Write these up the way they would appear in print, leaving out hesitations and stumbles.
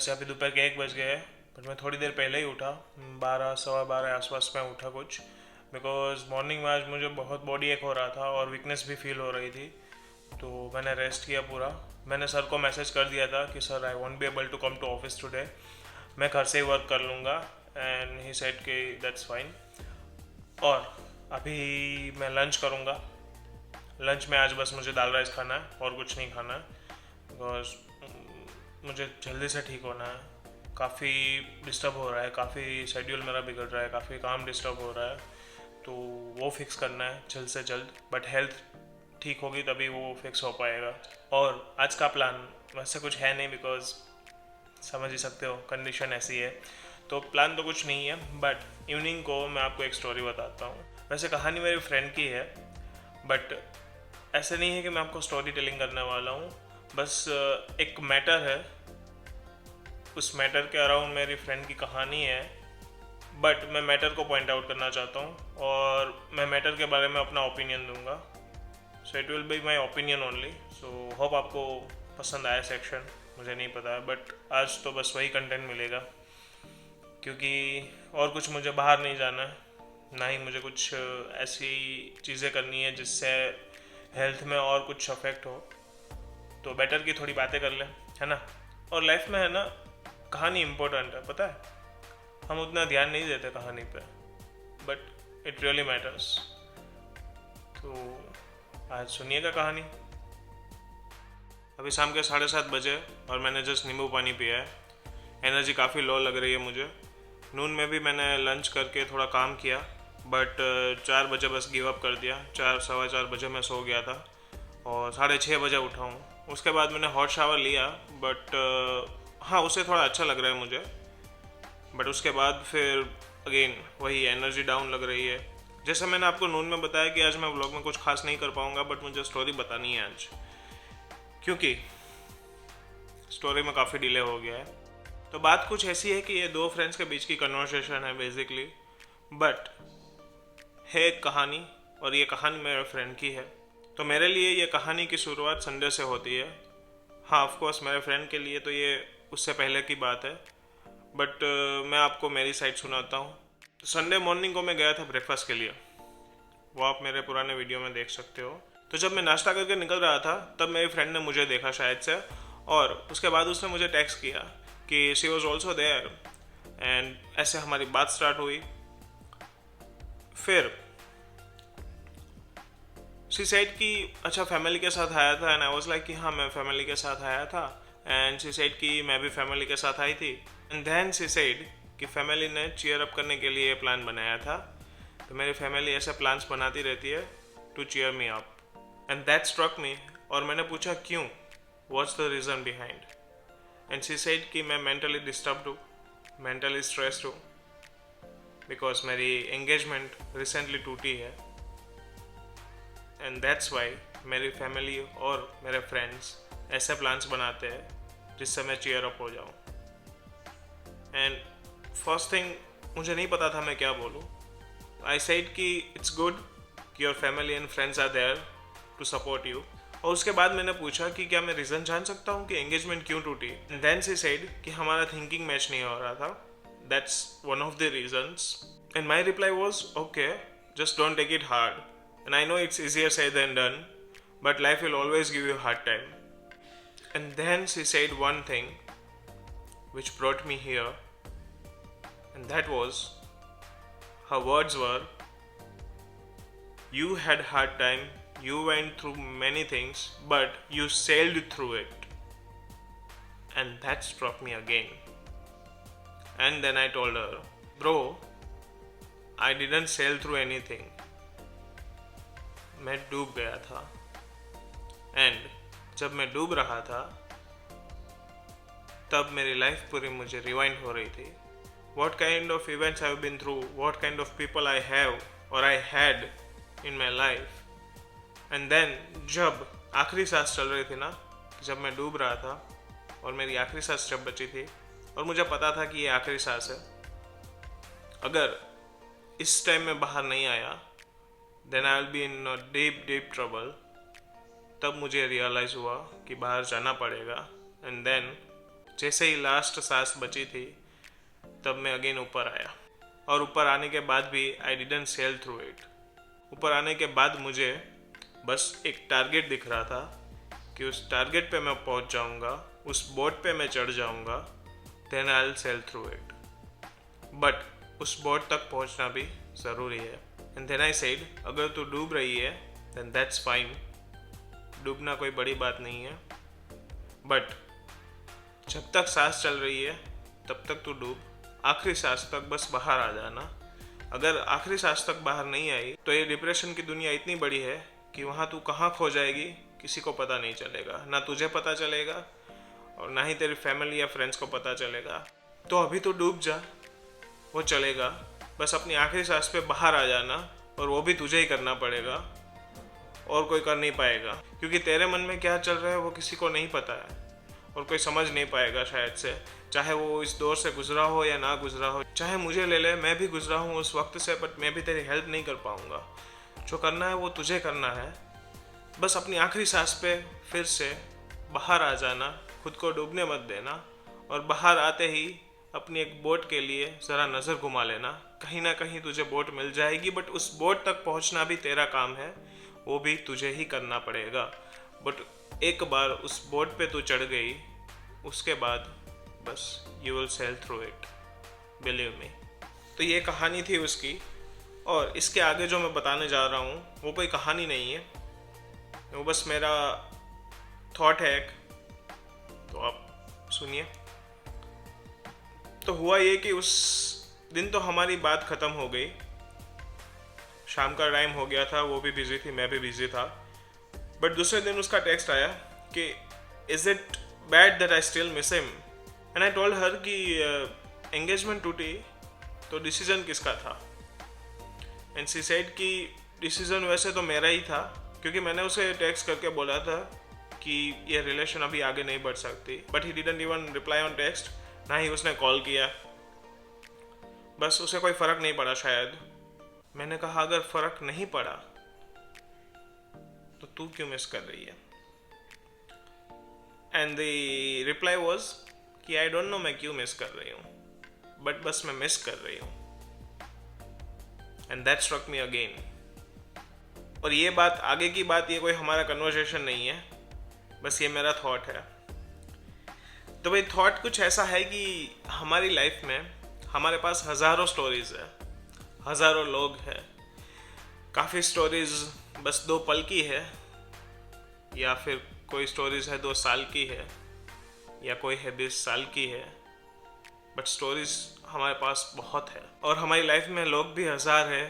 वैसे अभी दोपहर के 1 बज गए हैं, बट मैं थोड़ी देर पहले ही उठा। 12 सवा 12 आसपास में उठा कुछ, बिकॉज मॉर्निंग में आज मुझे बहुत बॉडी एक हो रहा था और वीकनेस भी फील हो रही थी। तो मैंने रेस्ट किया पूरा। मैंने सर को मैसेज कर दिया था कि sir I won't be able to come to office today, मैं घर से ही वर्क कर लूँगा। एंड ही सेड कि दैट्स फाइन। और अभी मैं लंच करूँगा। लंच में आज बस मुझे दाल राइस खाना है और कुछ नहीं खाना है, बिकॉज मुझे जल्दी से ठीक होना है। काफ़ी डिस्टर्ब हो रहा है, काफ़ी शेड्यूल मेरा बिगड़ रहा है, काफ़ी काम डिस्टर्ब हो रहा है, तो वो फिक्स करना है जल्द से जल्द। बट हेल्थ ठीक होगी तभी वो फिक्स हो पाएगा। और आज का प्लान वैसे कुछ है नहीं, बिकॉज समझ ही सकते हो कंडीशन ऐसी है, तो प्लान तो कुछ नहीं है। बट इवनिंग को मैं आपको एक स्टोरी बताता हूँ। वैसे कहानी मेरे फ्रेंड की है, बट ऐसे नहीं है कि मैं आपको स्टोरी टेलिंग करने वाला हूँ। बस एक मैटर है, उस मैटर के अराउंड मेरी फ्रेंड की कहानी है। बट मैं मैटर को पॉइंट आउट करना चाहता हूँ और मैं मैटर के बारे में अपना ओपिनियन दूंगा। So it will be my opinion only. So hope आपको पसंद आया सेक्शन, मुझे नहीं पता है, बट आज तो बस वही कंटेंट मिलेगा, क्योंकि और कुछ मुझे बाहर नहीं जाना है, ना ही मुझे कुछ ऐसी चीज़ें करनी है जिससे हेल्थ में और कुछ अफेक्ट हो। तो बेटर की थोड़ी बातें कर लें, है ना। और लाइफ में है ना, कहानी इम्पोर्टेंट है, पता है। हम उतना ध्यान नहीं देते कहानी पे, बट इट रियली मैटर्स। तो आज सुनिएगा कहानी। अभी शाम के 7:30 बजे और मैंने जस्ट नींबू पानी पिया है। एनर्जी काफ़ी लो लग रही है मुझे। नून में भी मैंने लंच करके थोड़ा काम किया, बट 4 बजे बस गिव अप कर दिया। 4 सवा 4 बजे मैं सो गया था और 6:30 बजे उठा हूँ। उसके बाद मैंने हॉट शावर लिया, बट हाँ, उससे थोड़ा अच्छा लग रहा है मुझे। बट उसके बाद फिर अगेन वही एनर्जी डाउन लग रही है। जैसे मैंने आपको नून में बताया कि आज मैं व्लॉग में कुछ खास नहीं कर पाऊँगा, बट मुझे स्टोरी बतानी है आज, क्योंकि स्टोरी में काफ़ी डिले हो गया है। तो बात कुछ ऐसी है कि ये दो फ्रेंड्स के बीच की कन्वर्सेशन है बेसिकली, बट है एक कहानी, और ये कहानी मेरे फ्रेंड की है। तो मेरे लिए ये कहानी की शुरुआत संडे से होती है। हाँ, ऑफ कोर्स मेरे फ्रेंड के लिए तो ये उससे पहले की बात है, बट मैं आपको मेरी साइड सुनाता हूँ। तो संडे मॉर्निंग को मैं गया था ब्रेकफास्ट के लिए, वो आप मेरे पुराने वीडियो में देख सकते हो। तो जब मैं नाश्ता करके निकल रहा था, तब मेरी फ्रेंड ने मुझे देखा शायद से, और उसके बाद उसने मुझे टेक्स्ट किया कि she was also there, and ऐसे हमारी बात स्टार्ट हुई। फिर शी सेड कि अच्छा फैमिली के साथ आया था, एंड आई वाज लाइक कि हाँ, मैं फैमिली के साथ आया था। एंड शी सेड कि मैं भी फैमिली के साथ आई थी। एंड देन शी सेड कि फैमिली ने चीयर अप करने के लिए प्लान बनाया था। तो मेरी फैमिली ऐसे प्लान्स बनाती रहती है to cheer me up, and that struck me. और मैंने पूछा क्यों, what's the reason behind. And she said कि मैं मेंटली डिस्टर्ब्ड हूँ, मेंटली स्ट्रेस्ड हूँ, बिकॉज मेरी एंगेजमेंट रिसेंटली टूटी है, एंड दैट्स वाई मेरी फैमिली और मेरे फ्रेंड्स ऐसे प्लान्स बनाते हैं जिससे मैं चीयर अप हो जाऊँ। एंड फर्स्ट थिंग, मुझे नहीं पता था मैं क्या बोलूँ। आई सेड कि इट्स गुड कि your family and friends are there to support you. और उसके बाद मैंने पूछा कि क्या मैं रीज़न जान सकता हूँ कि एंगेजमेंट क्यों टूटी। एंड देन शी सेड कि हमारा थिंकिंग मैच नहीं हो रहा था, that's one of the reasons. And my reply was okay, just don't take it hard, and I know it's easier said than done, but life will always give you a hard time. And then she said one thing which brought me here, and that was, her words were, you had hard time, you went through many things, but you sailed through it. And that struck me again. And then I told her, bro, I didn't sail through anything, मैं डूब गया था। And जब मैं डूब रहा था, तब मेरी लाइफ पूरी मुझे रिवाइंड हो रही थी। What kind of events I've been through, what kind of people I have or I had in my life. And then जब आखिरी सांस चल रही थी ना, जब मैं डूब रहा था और मेरी आखिरी सांस जब बची थी, और मुझे पता था कि ये आखिरी सांस है, अगर इस टाइम में बाहर नहीं आया, then I'll be in a deep trouble. तब मुझे रियलाइज़ हुआ कि बाहर जाना पड़ेगा। एंड देन जैसे ही लास्ट सांस बची थी तब मैं अगेन ऊपर आया, और ऊपर आने के बाद भी I didn't sail through it. ऊपर आने के बाद मुझे बस एक टारगेट दिख रहा था कि उस टारगेट पे मैं पहुंच जाऊंगा, उस बोट पे मैं चढ़ जाऊंगा, then I will sail through it. But उस बोट तक पहुंचना भी ज़रूरी है। एंड देन आई सेड, अगर तू डूब रही है देन दैट्स फाइन, डूबना कोई बड़ी बात नहीं है, बट जब तक सांस चल रही है तब तक तू डूब, आखिरी सांस तक बस बाहर आ जाना। अगर आखिरी सांस तक बाहर नहीं आई तो ये डिप्रेशन की दुनिया इतनी बड़ी है कि वहाँ तू कहाँ खो जाएगी किसी को पता नहीं चलेगा, ना तुझे पता चलेगा और ना ही तेरी फैमिली या फ्रेंड्स को पता चलेगा। तो अभी तो डूब जा, वो चलेगा, बस अपनी आखिरी सांस पे बाहर आ जाना, और वो भी तुझे ही करना पड़ेगा और कोई कर नहीं पाएगा, क्योंकि तेरे मन में क्या चल रहा है वो किसी को नहीं पता है और कोई समझ नहीं पाएगा शायद से, चाहे वो इस दौर से गुजरा हो या ना गुजरा हो। चाहे मुझे ले ले, मैं भी गुजरा हूँ उस वक्त से, बट मैं भी तेरी हेल्प नहीं कर पाऊँगा। जो करना है वो तुझे करना है, बस अपनी आखिरी सांस पे फिर से बाहर आ जाना, खुद को डूबने मत देना, और बाहर आते ही अपनी एक बोट के लिए ज़रा नज़र घुमा लेना, कहीं ना कहीं तुझे बोट मिल जाएगी, बट उस बोट तक पहुंचना भी तेरा काम है, वो भी तुझे ही करना पड़ेगा। बट एक बार उस बोट पे तू चढ़ गई, उसके बाद बस you will sail through it, believe me. तो ये कहानी थी उसकी, और इसके आगे जो मैं बताने जा रहा हूँ वो कोई कहानी नहीं है, वो बस मेरा थॉट है एक, तो आप सुनिए। तो हुआ ये कि उस दिन तो हमारी बात ख़त्म हो गई, शाम का टाइम हो गया था, वो भी बिजी थी, मैं भी बिजी था। बट दूसरे दिन उसका टेक्स्ट आया कि is it bad that I still miss him, and I told her कि एंगेजमेंट टूटी तो डिसीजन किसका था। एंड शी सेड कि डिसीजन वैसे तो मेरा ही था, क्योंकि मैंने उसे टेक्स्ट करके बोला था कि ये रिलेशन अभी आगे नहीं बढ़ सकती, but he didn't even reply on text, ना ही उसने कॉल किया। बस उसे कोई फ़र्क नहीं पड़ा शायद। मैंने कहा अगर फ़र्क नहीं पड़ा तो तू क्यों मिस कर रही है? एंड द रिप्लाई वॉज कि आई डोंट नो मैं क्यों मिस कर रही हूँ, बट बस मैं मिस कर रही हूँ। And that struck me again. और ये बात आगे की बात, ये कोई हमारा कन्वर्सेशन नहीं है, बस ये मेरा थॉट है। तो भाई थॉट कुछ ऐसा है कि हमारी लाइफ में हमारे पास हज़ारों स्टोरीज़ है, हज़ारों लोग हैं, काफ़ी स्टोरीज़ बस 2 पल की है, या फिर कोई स्टोरीज़ है 2 साल की है, या कोई है 20 साल की है, बट स्टोरीज़ हमारे पास बहुत है। और हमारी लाइफ में लोग भी हज़ार है,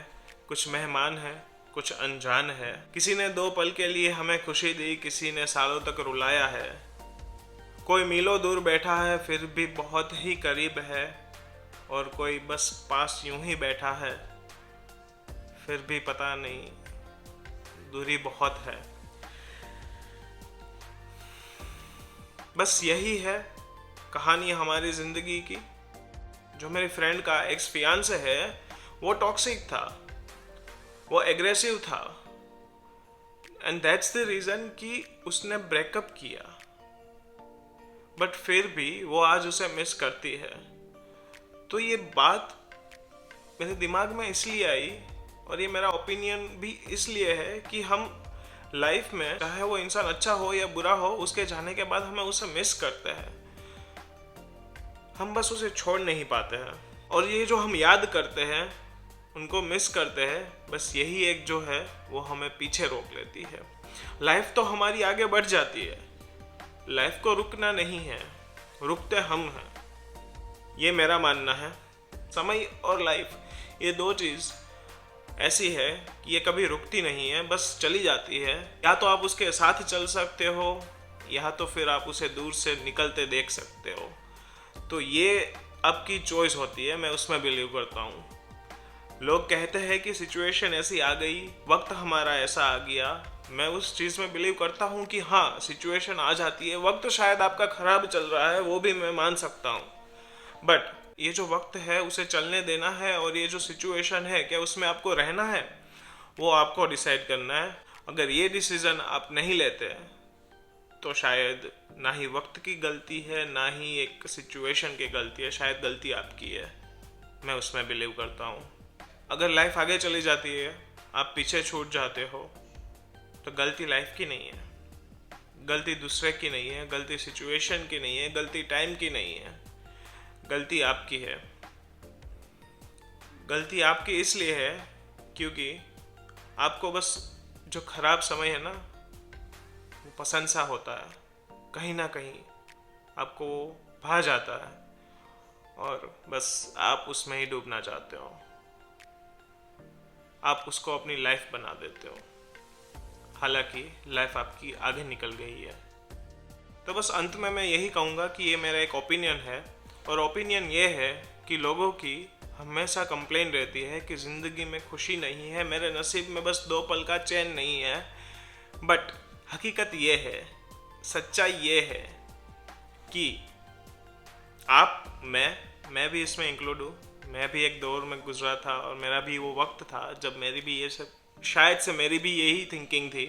कुछ मेहमान हैं, कुछ अनजान है। किसी ने 2 पल के लिए हमें खुशी दी, किसी ने सालों तक रुलाया है, कोई मीलों दूर बैठा है फिर भी बहुत ही करीब है, और कोई बस पास यूं ही बैठा है फिर भी पता नहीं दूरी बहुत है। बस यही है कहानी हमारी ज़िंदगी की। जो मेरे फ्रेंड का एक्स फियांसे है वो टॉक्सिक था, वो एग्रेसिव था, एंड दैट्स द रीज़न कि उसने ब्रेकअप किया, बट फिर भी वो आज उसे मिस करती है। तो ये बात मेरे दिमाग में इसलिए आई, और ये मेरा ओपिनियन भी इसलिए है कि हम लाइफ में चाहे वो इंसान अच्छा हो या बुरा हो, उसके जाने के बाद हमें उसे मिस करते हैं, हम बस उसे छोड़ नहीं पाते हैं। और ये जो हम याद करते हैं, उनको मिस करते हैं, बस यही एक जो है वो हमें पीछे रोक लेती है। लाइफ तो हमारी आगे बढ़ जाती है, लाइफ को रुकना नहीं है, रुकते हम हैं, ये मेरा मानना है। समय और लाइफ ये 2 चीज़ ऐसी है कि ये कभी रुकती नहीं है, बस चली जाती है। या तो आप उसके साथ चल सकते हो, या तो फिर आप उसे दूर से निकलते देख सकते हो। तो ये आपकी चॉइस होती है, मैं उसमें बिलीव करता हूँ। लोग कहते हैं कि सिचुएशन ऐसी आ गई, वक्त हमारा ऐसा आ गया। मैं उस चीज़ में बिलीव करता हूँ कि हाँ, सिचुएशन आ जाती है, वक्त शायद आपका ख़राब चल रहा है, वो भी मैं मान सकता हूँ, बट ये जो वक्त है उसे चलने देना है, और ये जो सिचुएशन है क्या उसमें आपको रहना है, वो आपको डिसाइड करना है। अगर ये डिसीज़न आप नहीं लेते तो शायद ना ही वक्त की गलती है, ना ही एक सिचुएशन की गलती है, शायद गलती आपकी है। मैं उसमें बिलीव करता हूँ। अगर लाइफ आगे चली जाती है, आप पीछे छूट जाते हो, तो गलती लाइफ की नहीं है, गलती दूसरे की नहीं है, गलती सिचुएशन की नहीं है, गलती टाइम की नहीं है, गलती आपकी है। गलती आपकी इसलिए है क्योंकि आपको बस जो खराब समय है ना, वो पसंद सा होता है, कहीं ना कहीं आपको वो भा जाता है और बस आप उसमें ही डूबना चाहते हो, आप उसको अपनी लाइफ बना देते हो, हालांकि लाइफ आपकी आगे निकल गई है। तो बस अंत में मैं यही कहूँगा कि ये मेरा एक ओपिनियन है, और ओपिनियन ये है कि लोगों की हमेशा कंप्लेन रहती है कि ज़िंदगी में खुशी नहीं है, मेरे नसीब में बस 2 पल का चैन नहीं है। बट हकीकत ये है, सच्चाई ये है कि आप, मैं भी इसमें इंक्लूड हूँ। मैं भी एक दौर में गुजरा था और मेरा भी वो वक्त था जब मेरी भी ये सब, शायद से मेरी भी यही थिंकिंग थी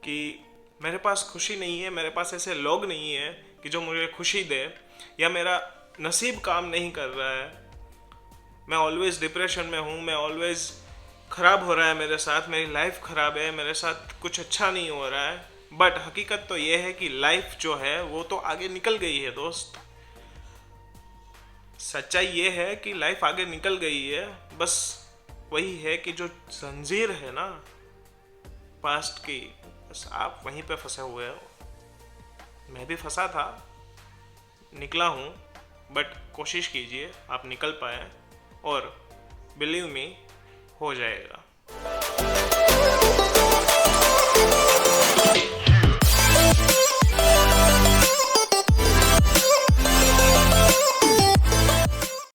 कि मेरे पास खुशी नहीं है, मेरे पास ऐसे लोग नहीं है कि जो मुझे खुशी दे, या मेरा नसीब काम नहीं कर रहा है, मैं ऑलवेज डिप्रेशन में हूँ, मैं ऑलवेज ख़राब हो रहा है मेरे साथ, मेरी लाइफ ख़राब है, मेरे साथ कुछ अच्छा नहीं हो रहा है। बट हकीकत तो ये है कि लाइफ जो है वो तो आगे निकल गई है दोस्त। सच्चाई ये है कि लाइफ आगे निकल गई है, बस वही है कि जो जंजीर है ना पास्ट की, बस आप वहीं पे फंसे हुए हो। मैं भी फंसा था, निकला हूँ, बट कोशिश कीजिए आप निकल पाए, और बिलीव मी, हो जाएगा।